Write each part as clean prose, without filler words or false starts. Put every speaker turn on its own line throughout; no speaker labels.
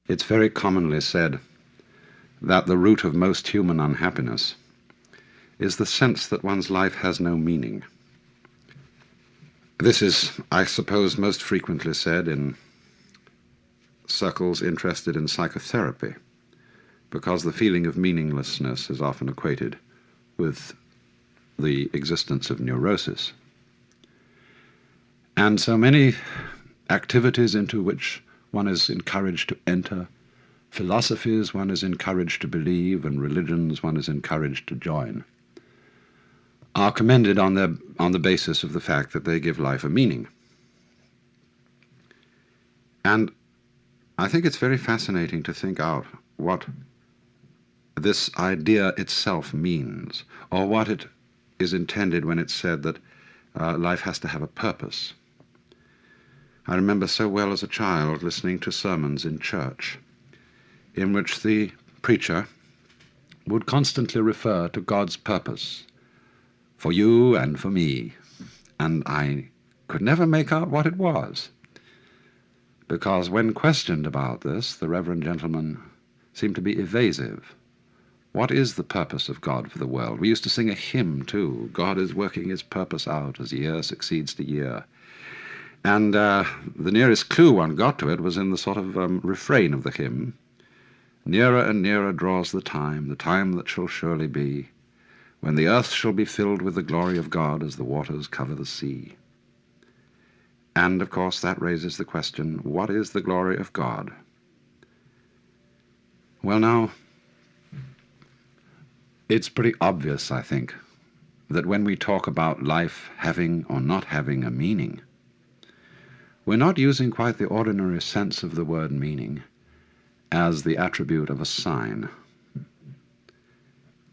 It's very commonly said that the root of most human unhappiness is the sense that one's life has no meaning. This is, I suppose, most frequently said in circles interested in psychotherapy, because the feeling of meaninglessness is often equated with the existence of neurosis. And so many activities into which one is encouraged to enter, philosophies one is encouraged to believe, and religions one is encouraged to join, are commended on the basis of the fact that they give life a meaning. And I think it's very fascinating to think out what this idea itself means, or what it is intended when it's said that life has to have a purpose. I remember so well as a child listening to sermons in church in which the preacher would constantly refer to God's purpose for you and for me, and I could never make out what it was, because when questioned about this, the reverend gentleman seemed to be evasive. What is the purpose of God for the world? We used to sing a hymn too, God is working his purpose out as year succeeds to year. And the nearest clue one got to it was in the sort of refrain of the hymn. Nearer and nearer draws the time that shall surely be, when the earth shall be filled with the glory of God as the waters cover the sea. And, of course, that raises the question, what is the glory of God? Well, now, it's pretty obvious, I think, that when we talk about life having or not having a meaning, we're not using quite the ordinary sense of the word meaning as the attribute of a sign.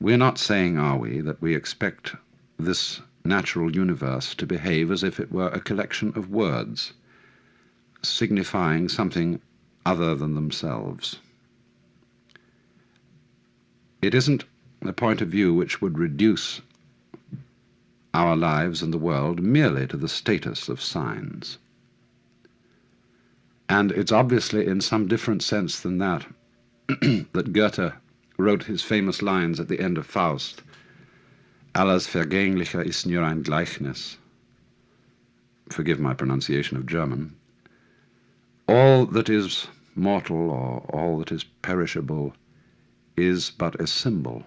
We're not saying, are we, that we expect this natural universe to behave as if it were a collection of words, signifying something other than themselves. It isn't a point of view which would reduce our lives and the world merely to the status of signs. And it's obviously in some different sense than that that Goethe wrote his famous lines at the end of Faust, Alles Vergängliche ist nur ein Gleichnis. Forgive my pronunciation of German. All that is mortal or all that is perishable is but a symbol.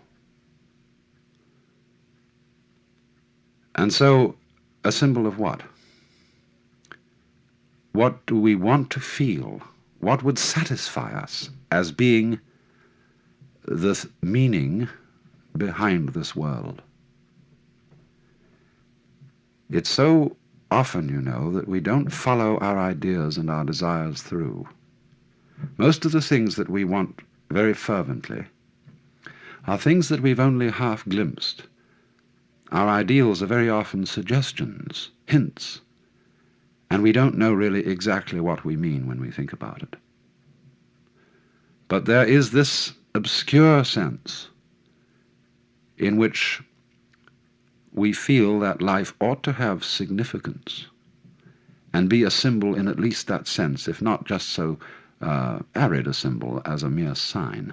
And so, a symbol of what? What do we want to feel? What would satisfy us as being the meaning behind this world? It's so often, you know, that we don't follow our ideas and our desires through. Most of the things that we want very fervently are things that we've only half glimpsed. Our ideals are very often suggestions, hints, and we don't know really exactly what we mean when we think about it. But there is this obscure sense in which we feel that life ought to have significance and be a symbol in at least that sense, if not just so arid a symbol as a mere sign.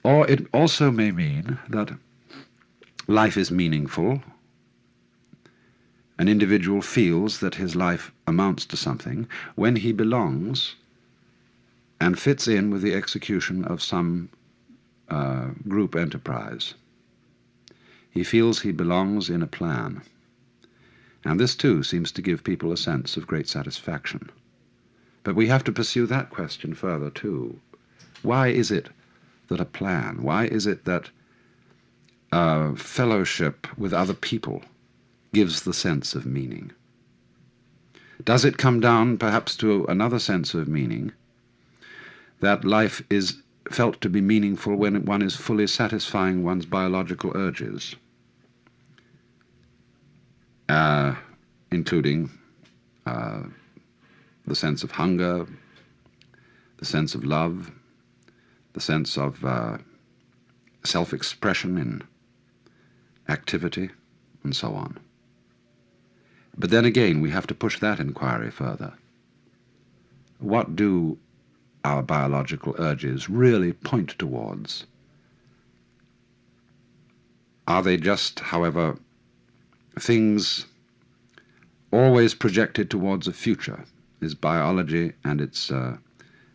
Or it also may mean that life is meaningful. An individual feels that his life amounts to something when he belongs and fits in with the execution of some group enterprise. He feels he belongs in a plan. And this too seems to give people a sense of great satisfaction. But we have to pursue that question further too. Why is it that a plan, why is it that fellowship with other people gives the sense of meaning? Does it come down perhaps to another sense of meaning, that life is felt to be meaningful when one is fully satisfying one's biological urges, including the sense of hunger, the sense of love, the sense of self-expression in activity, and so on. But then again, we have to push that inquiry further. What do our biological urges really point towards? Are they just, however, things always projected towards a future? Is biology and its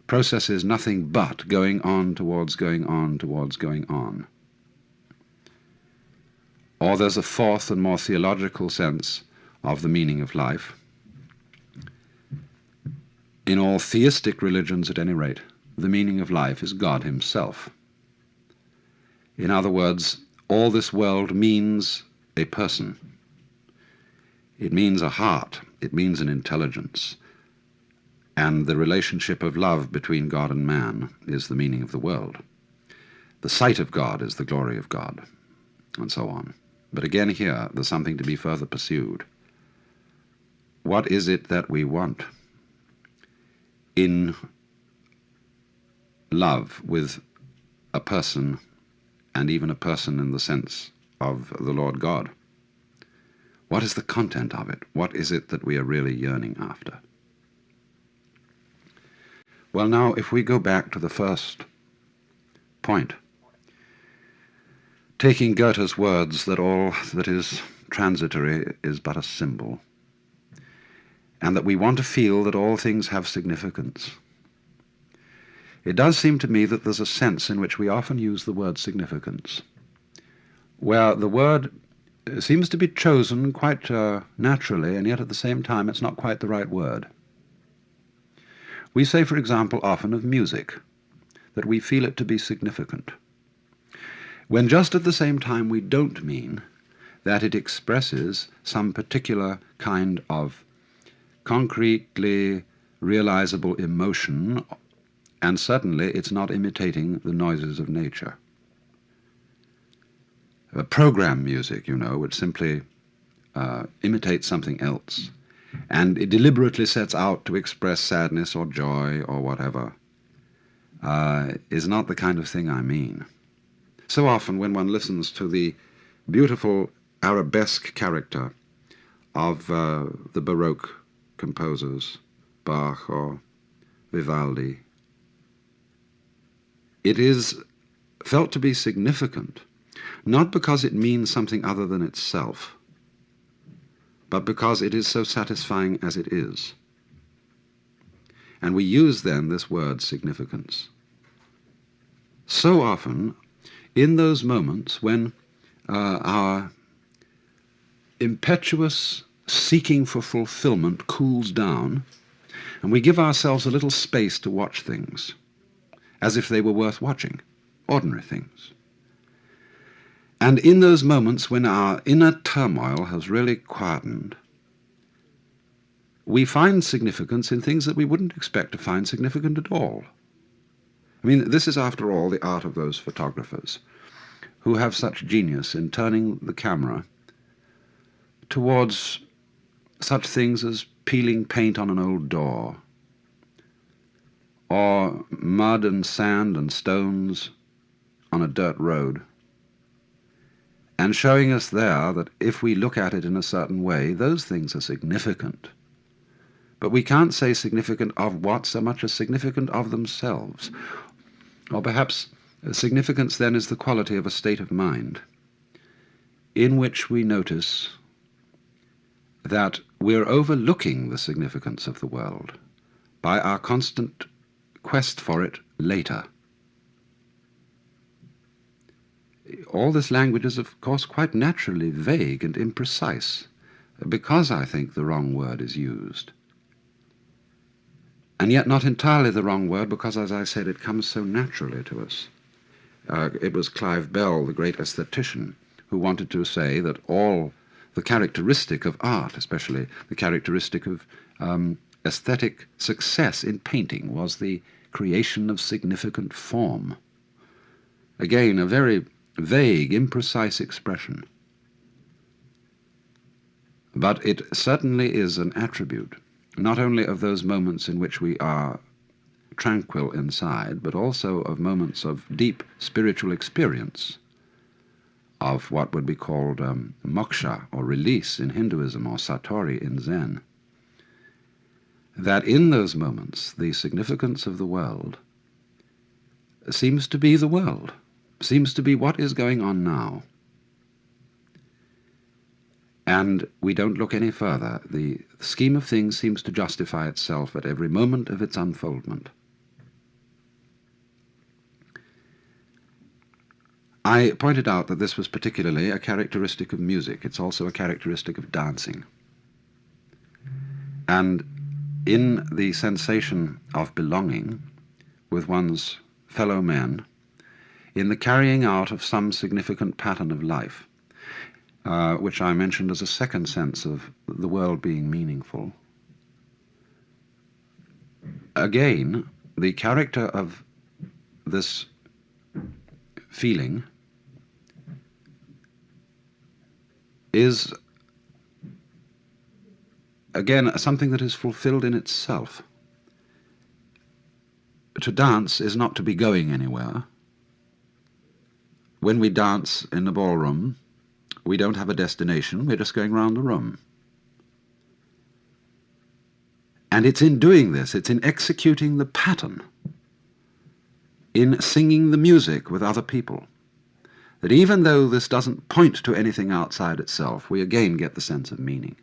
processes nothing but going on towards going on towards going on? Or there's a fourth and more theological sense of the meaning of life. In all theistic religions, at any rate, the meaning of life is God himself. In other words, all this world means a person. It means a heart. It means an intelligence. And the relationship of love between God and man is the meaning of the world. The sight of God is the glory of God, and so on. But again here, there's something to be further pursued. What is it that we want in love with a person, and even a person in the sense of the Lord God? What is the content of it? What is it that we are really yearning after? Well, now, if we go back to the first point, taking Goethe's words that all that is transitory is but a symbol, and that we want to feel that all things have significance, it does seem to me that there's a sense in which we often use the word significance, where the word seems to be chosen quite naturally, and yet at the same time it's not quite the right word. We say, for example, often of music, that we feel it to be significant, when just at the same time we don't mean that it expresses some particular kind of concretely realizable emotion, and certainly it's not imitating the noises of nature. Program music, you know, which simply imitates something else, and it deliberately sets out to express sadness or joy or whatever, is not the kind of thing I mean. So often when one listens to the beautiful arabesque character of the Baroque composers, Bach or Vivaldi, it is felt to be significant, not because it means something other than itself, but because it is so satisfying as it is. And we use then this word significance. So often, in those moments when our impetuous seeking for fulfillment cools down, and we give ourselves a little space to watch things, as if they were worth watching, ordinary things. And in those moments when our inner turmoil has really quietened, we find significance in things that we wouldn't expect to find significant at all. I mean, this is, after all, the art of those photographers who have such genius in turning the camera towards such things as peeling paint on an old door, or mud and sand and stones on a dirt road, and showing us there that if we look at it in a certain way, those things are significant. But we can't say significant of what so much as significant of themselves. Or perhaps significance then is the quality of a state of mind in which we notice that we're overlooking the significance of the world by our constant quest for it later. All this language is, of course, quite naturally vague and imprecise, because I think the wrong word is used. And yet not entirely the wrong word, because, as I said, it comes so naturally to us. It was Clive Bell, the great aesthetician, who wanted to say that all the characteristic of art, especially the characteristic of aesthetic success in painting, was the creation of significant form. Again, a very vague, imprecise expression. But it certainly is an attribute, not only of those moments in which we are tranquil inside, but also of moments of deep spiritual experience, of what would be called moksha, or release in Hinduism, or satori in Zen. that in those moments the significance of the world seems to be the world, seems to be what is going on now. And we don't look any further. The scheme of things seems to justify itself at every moment of its unfoldment. I pointed out that this was particularly a characteristic of music. It's also a characteristic of dancing. And in the sensation of belonging with one's fellow men, in the carrying out of some significant pattern of life, which I mentioned as a second sense of the world being meaningful. Again, the character of this feeling is, again, something that is fulfilled in itself. To dance is not to be going anywhere. When we dance in the ballroom, we don't have a destination, we're just going round the room. And it's in doing this, it's in executing the pattern, in singing the music with other people, that even though this doesn't point to anything outside itself, we again get the sense of meaning.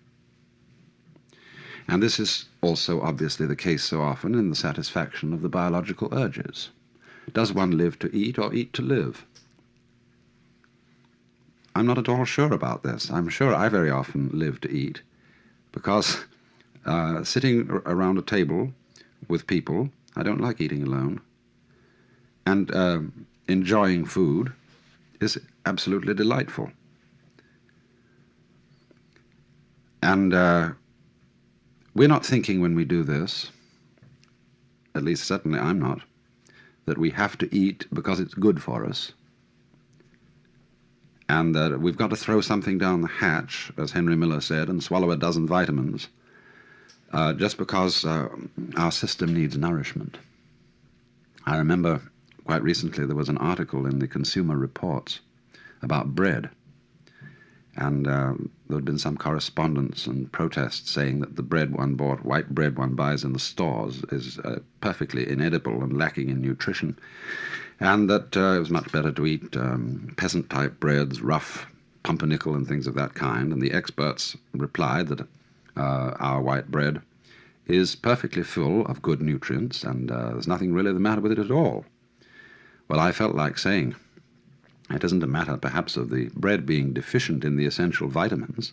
And this is also obviously the case so often in the satisfaction of the biological urges. Does one live to eat or eat to live? I'm not at all sure about this. I'm sure I very often live to eat, because sitting around a table with people, I don't like eating alone, and enjoying food is absolutely delightful. And we're not thinking when we do this, at least certainly I'm not, that we have to eat because it's good for us, and that we've got to throw something down the hatch, as Henry Miller said, and swallow a dozen vitamins, just because our system needs nourishment. I remember quite recently there was an article in the Consumer Reports about bread, and there had been some correspondence and protests saying that the bread one bought, white bread one buys in the stores, is perfectly inedible and lacking in nutrition, and that it was much better to eat peasant-type breads, rough pumpernickel and things of that kind. And the experts replied that our white bread is perfectly full of good nutrients, and there's nothing really the matter with it at all. Well, I felt like saying, it isn't a matter perhaps of the bread being deficient in the essential vitamins.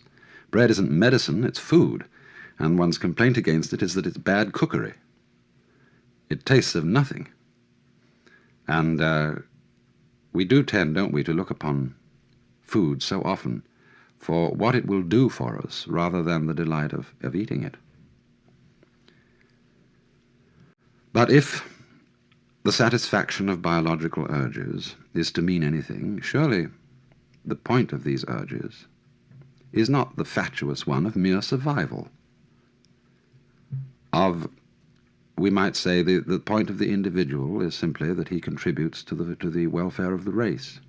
Bread isn't medicine, it's food, and one's complaint against it is that it's bad cookery. It tastes of nothing. And we do tend, don't we, to look upon food so often for what it will do for us rather than the delight of eating it. But if the satisfaction of biological urges is to mean anything, surely the point of these urges is not the fatuous one of mere survival, of, we might say, the point of the individual is simply that he contributes to the welfare of the race.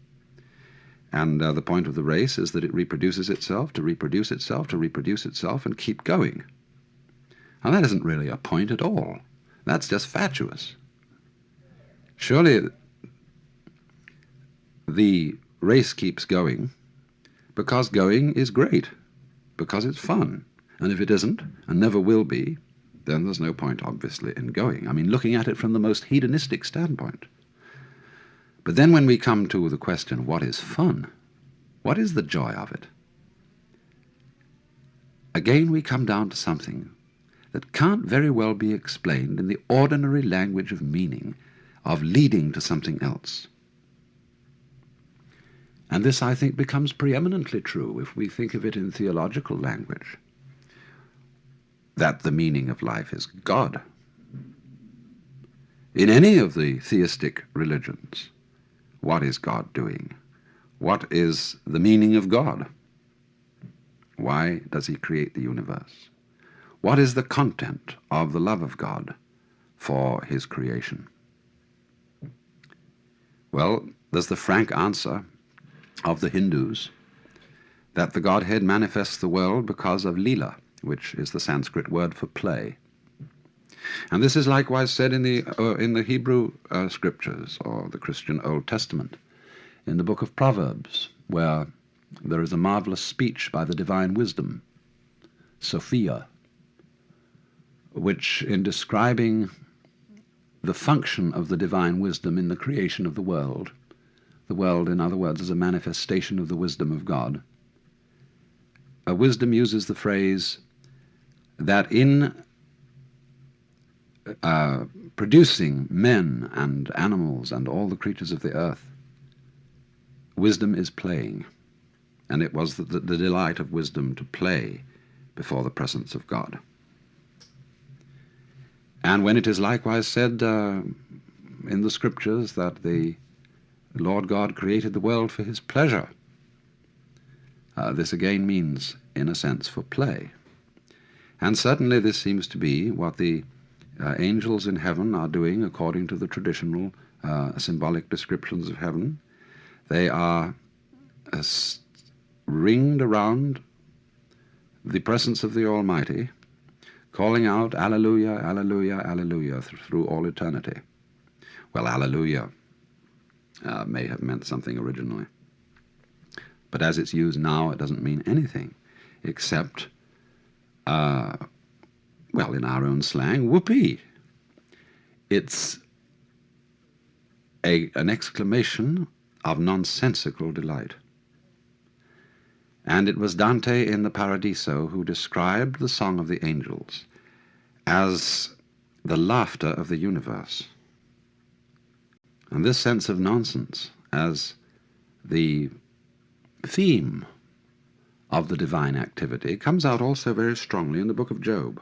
And the point of the race is that it reproduces itself, to reproduce itself, to reproduce itself, and keep going. Now that isn't really a point at all. That's just fatuous. Surely the race keeps going because going is great, because it's fun. And if it isn't, and never will be, then there's no point, obviously, in going. I mean, looking at it from the most hedonistic standpoint. But then when we come to the question, what is fun? What is the joy of it? Again, we come down to something that can't very well be explained in the ordinary language of meaning, of leading to something else. And this, I think, becomes preeminently true if we think of it in theological language, that the meaning of life is God. In any of the theistic religions, what is God doing? What is the meaning of God? Why does he create the universe? What is the content of the love of God for his creation? Well, there's the frank answer of the Hindus that the Godhead manifests the world because of lila, which is the Sanskrit word for play. And this is likewise said in the Hebrew scriptures, or the Christian Old Testament, in the book of Proverbs, where there is a marvelous speech by the divine wisdom, Sophia, which, in describing the function of the divine wisdom in the creation of the world, in other words, is a manifestation of the wisdom of God, wisdom uses the phrase that in producing men and animals and all the creatures of the earth, wisdom is playing, and it was the delight of wisdom to play before the presence of God. And when it is likewise said in the scriptures that the Lord God created the world for his pleasure, this again means, in a sense, for play. And certainly this seems to be what the angels in heaven are doing according to the traditional symbolic descriptions of heaven. They are ringed around the presence of the Almighty, calling out, Allelujah, Allelujah, Allelujah, through all eternity. Well, Allelujah may have meant something originally, but as it's used now, it doesn't mean anything except, well, in our own slang, whoopee. It's an exclamation of nonsensical delight. And it was Dante in the Paradiso who described the song of the angels as the laughter of the universe. And this sense of nonsense as the theme of the divine activity comes out also very strongly in the book of Job.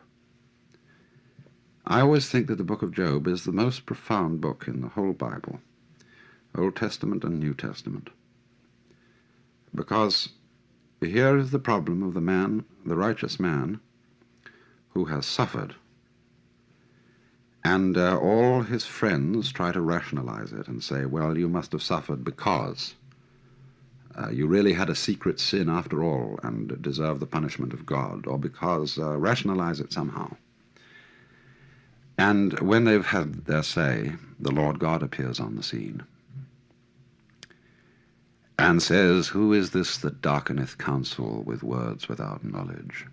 I always think that the book of Job is the most profound book in the whole Bible, Old Testament and New Testament, because here is the problem of the man, the righteous man, who has suffered, and all his friends try to rationalize it and say, well, you must have suffered because you really had a secret sin after all and deserve the punishment of God, or because rationalize it somehow. And when they've had their say, the Lord God appears on the scene and says, who is this that darkeneth counsel with words without knowledge?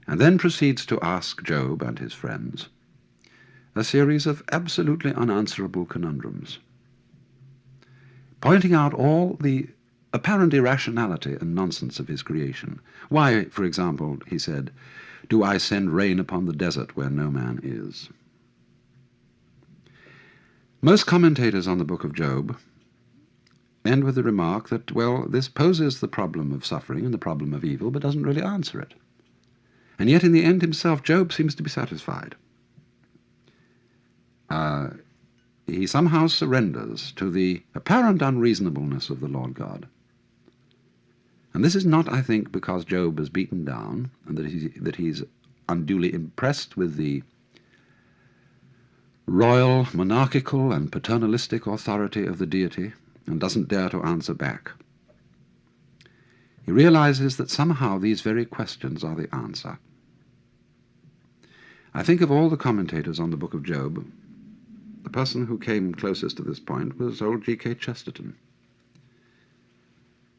And then proceeds to ask Job and his friends a series of absolutely unanswerable conundrums, pointing out all the apparent irrationality and nonsense of his creation. Why, for example, he said, do I send rain upon the desert where no man is? Most commentators on the book of Job end with the remark that, well, this poses the problem of suffering and the problem of evil, but doesn't really answer it. And yet in the end himself, Job seems to be satisfied. He somehow surrenders to the apparent unreasonableness of the Lord God. And this is not, I think, because Job is beaten down and that he's unduly impressed with the royal, monarchical, and paternalistic authority of the deity and doesn't dare to answer back. He realizes that somehow these very questions are the answer. I think of all the commentators on the book of Job, the person who came closest to this point was old G.K. Chesterton.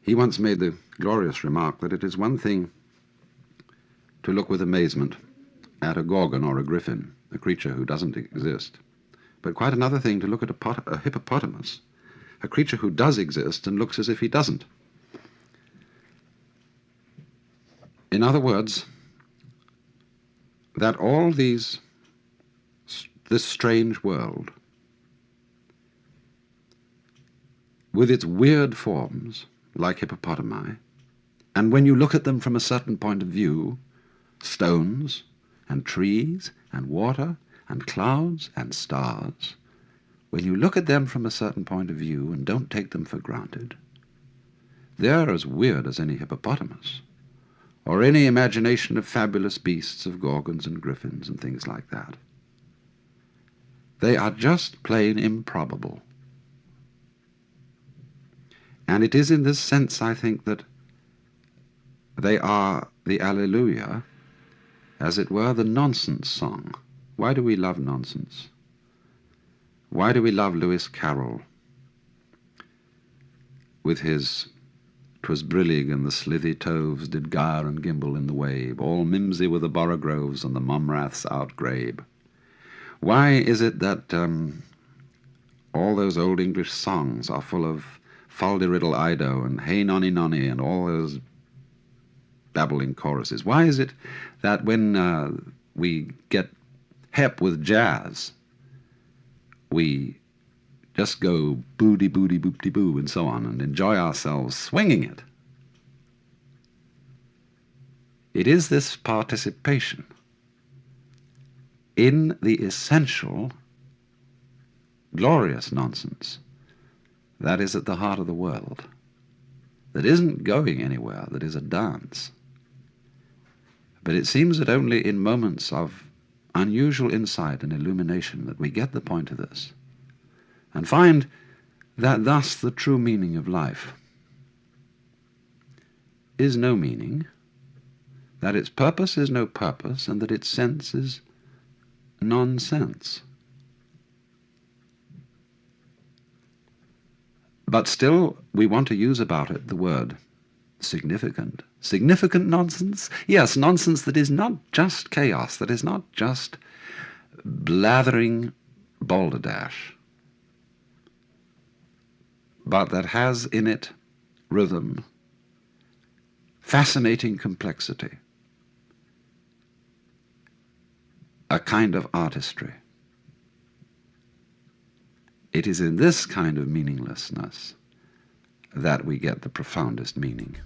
He once made the glorious remark that it is one thing to look with amazement at a gorgon or a griffin, a creature who doesn't exist, but quite another thing to look at a hippopotamus, a creature who does exist and looks as if he doesn't. In other words, that all this strange world, with its weird forms, like hippopotami, and when you look at them from a certain point of view, stones and trees and water and clouds and stars, when you look at them from a certain point of view and don't take them for granted, they're as weird as any hippopotamus, or any imagination of fabulous beasts of gorgons and griffins and things like that. They are just plain improbable. And it is in this sense, I think, that they are the Allelujah as it were, the nonsense song. Why do we love nonsense? Why do we love Lewis Carroll with his "'Twas brillig and the slithy toves did gyre and gimble in the wabe, all mimsy were the borogroves and the mumraths outgrabe"? Why is it that all those old English songs are full of "Fal-de-riddle Ido" and "Hey nonny nonny" and all those babbling choruses? Why is it that when we get hep with jazz, we just go booty booty boopty boo and so on and enjoy ourselves swinging it? It is this participation in the essential, glorious nonsense that is at the heart of the world, that isn't going anywhere, that is a dance. But it seems that only in moments of unusual insight and illumination that we get the point of this, and find that thus the true meaning of life is no meaning, that its purpose is no purpose, and that its sense is nonsense. But still we want to use about it the word significant. Significant nonsense? Yes, nonsense that is not just chaos, that is not just blathering balderdash, but that has in it rhythm, fascinating complexity, a kind of artistry. It is in this kind of meaninglessness that we get the profoundest meaning.